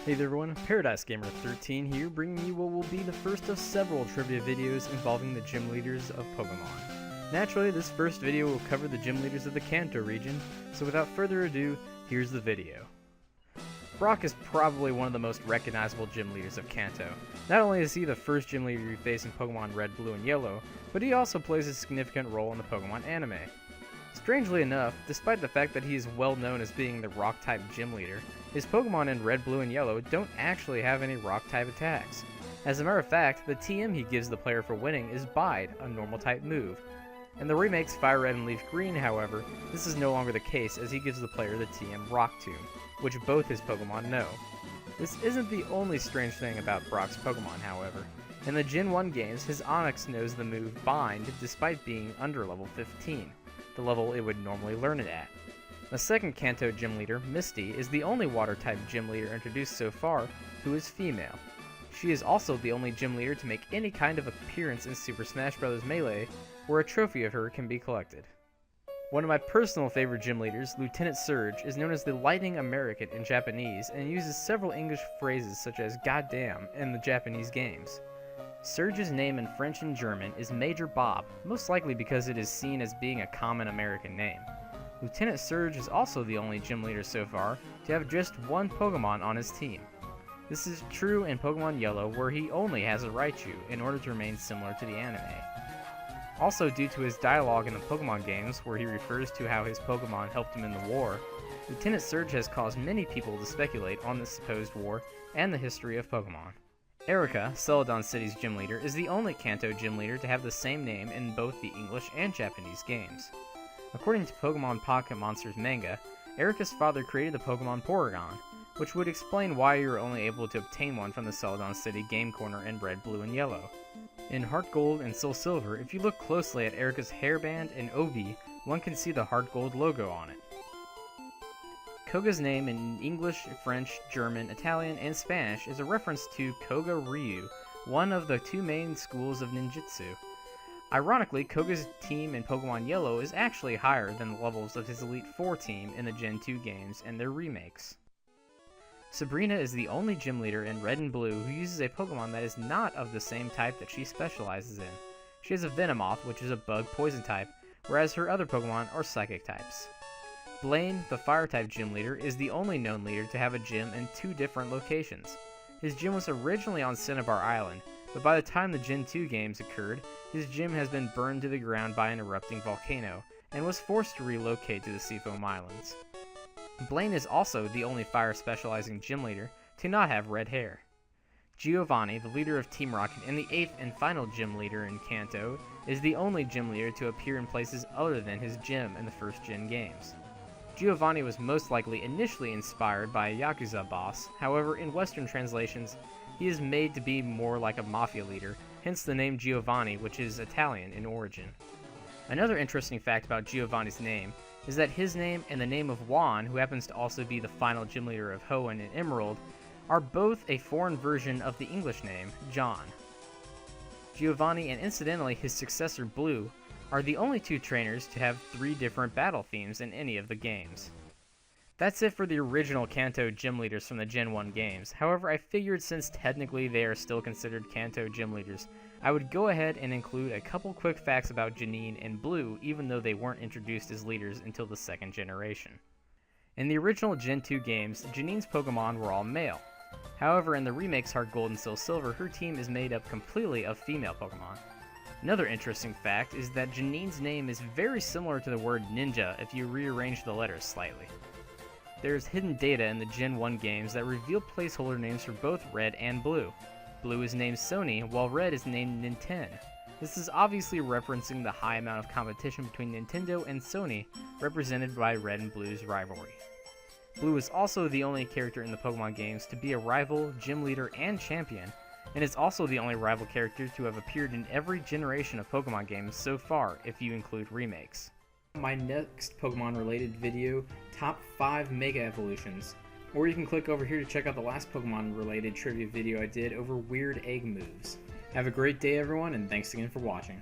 Hey there everyone, Paradise Gamer 13 here, bringing you what will be the first of several trivia videos involving the gym leaders of Pokemon. Naturally, this first video will cover the gym leaders of the Kanto region, so without further ado, here's the video. Brock is probably one of the most recognizable gym leaders of Kanto. Not only is he the first gym leader you face in Pokemon Red, Blue, and Yellow, but he also plays a significant role in the Pokemon anime. Strangely enough, despite the fact that he is well known as being the Rock-type gym leader, his Pokemon in Red, Blue, and Yellow don't actually have any Rock-type attacks. As a matter of fact, the TM he gives the player for winning is Bide, a Normal-type move. In the remakes Fire Red and Leaf Green, however, this is no longer the case as he gives the player the TM Rock Tomb, which both his Pokemon know. This isn't the only strange thing about Brock's Pokemon, however. In the Gen 1 games, his Onix knows the move Bind despite being under level 15. The level it would normally learn it at. The second Kanto gym leader, Misty, is the only water-type gym leader introduced so far who is female. She is also the only gym leader to make any kind of appearance in Super Smash Bros. Melee, where a trophy of her can be collected. One of my personal favorite gym leaders, Lieutenant Surge, is known as the Lightning American in Japanese and uses several English phrases such as "goddamn" in the Japanese games. Surge's name in French and German is Major Bob, most likely because it is seen as being a common American name. Lieutenant Surge is also the only gym leader so far to have just one Pokemon on his team. This is true in Pokemon Yellow, where he only has a Raichu in order to remain similar to the anime. Also, due to his dialogue in the Pokemon games, where he refers to how his Pokemon helped him in the war, Lieutenant Surge has caused many people to speculate on this supposed war and the history of Pokemon. Erika, Celadon City's gym leader, is the only Kanto gym leader to have the same name in both the English and Japanese games. According to Pokemon Pocket Monsters manga, Erika's father created the Pokemon Porygon, which would explain why you were only able to obtain one from the Celadon City Game Corner in Red, Blue, and Yellow. In Heart Gold and Soul Silver, if you look closely at Erika's hairband and obi, one can see the Heart Gold logo on it. Koga's name in English, French, German, Italian, and Spanish is a reference to Koga Ryu, one of the two main schools of ninjutsu. Ironically, Koga's team in Pokemon Yellow is actually higher than the levels of his Elite Four team in the Gen 2 games and their remakes. Sabrina is the only gym leader in Red and Blue who uses a Pokemon that is not of the same type that she specializes in. She has a Venomoth, which is a bug poison type, whereas her other Pokemon are psychic types. Blaine, the Fire-type gym leader, is the only known leader to have a gym in two different locations. His gym was originally on Cinnabar Island, but by the time the Gen 2 games occurred, his gym has been burned to the ground by an erupting volcano, and was forced to relocate to the Seafoam Islands. Blaine is also the only fire-specializing gym leader to not have red hair. Giovanni, the leader of Team Rocket and the 8th and final gym leader in Kanto, is the only gym leader to appear in places other than his gym in the first Gen games. Giovanni was most likely initially inspired by a Yakuza boss, however in Western translations, he is made to be more like a mafia leader, hence the name Giovanni, which is Italian in origin. Another interesting fact about Giovanni's name is that his name and the name of Juan, who happens to also be the final gym leader of Hoenn and Emerald, are both a foreign version of the English name, John. Giovanni and incidentally his successor Blue are the only two trainers to have 3 different battle themes in any of the games. That's it for the original Kanto gym leaders from the Gen 1 games. However, I figured since technically they are still considered Kanto gym leaders, I would go ahead and include a couple quick facts about Janine and Blue, even though they weren't introduced as leaders until the second generation. In the original Gen 2 games, Janine's Pokemon were all male. However, in the remakes Heart Gold and Soul Silver, her team is made up completely of female Pokemon. Another interesting fact is that Janine's name is very similar to the word ninja if you rearrange the letters slightly. There's hidden data in the Gen 1 games that reveal placeholder names for both Red and Blue. Blue is named Sony, while Red is named Nintendo. This is obviously referencing the high amount of competition between Nintendo and Sony, represented by Red and Blue's rivalry. Blue is also the only character in the Pokemon games to be a rival, gym leader, and champion, and is also the only rival character to have appeared in every generation of Pokemon games so far, if you include remakes. My next Pokemon related video, Top 5 Mega Evolutions, or you can click over here to check out the last Pokemon related trivia video I did over weird egg moves. Have a great day everyone, and thanks again for watching.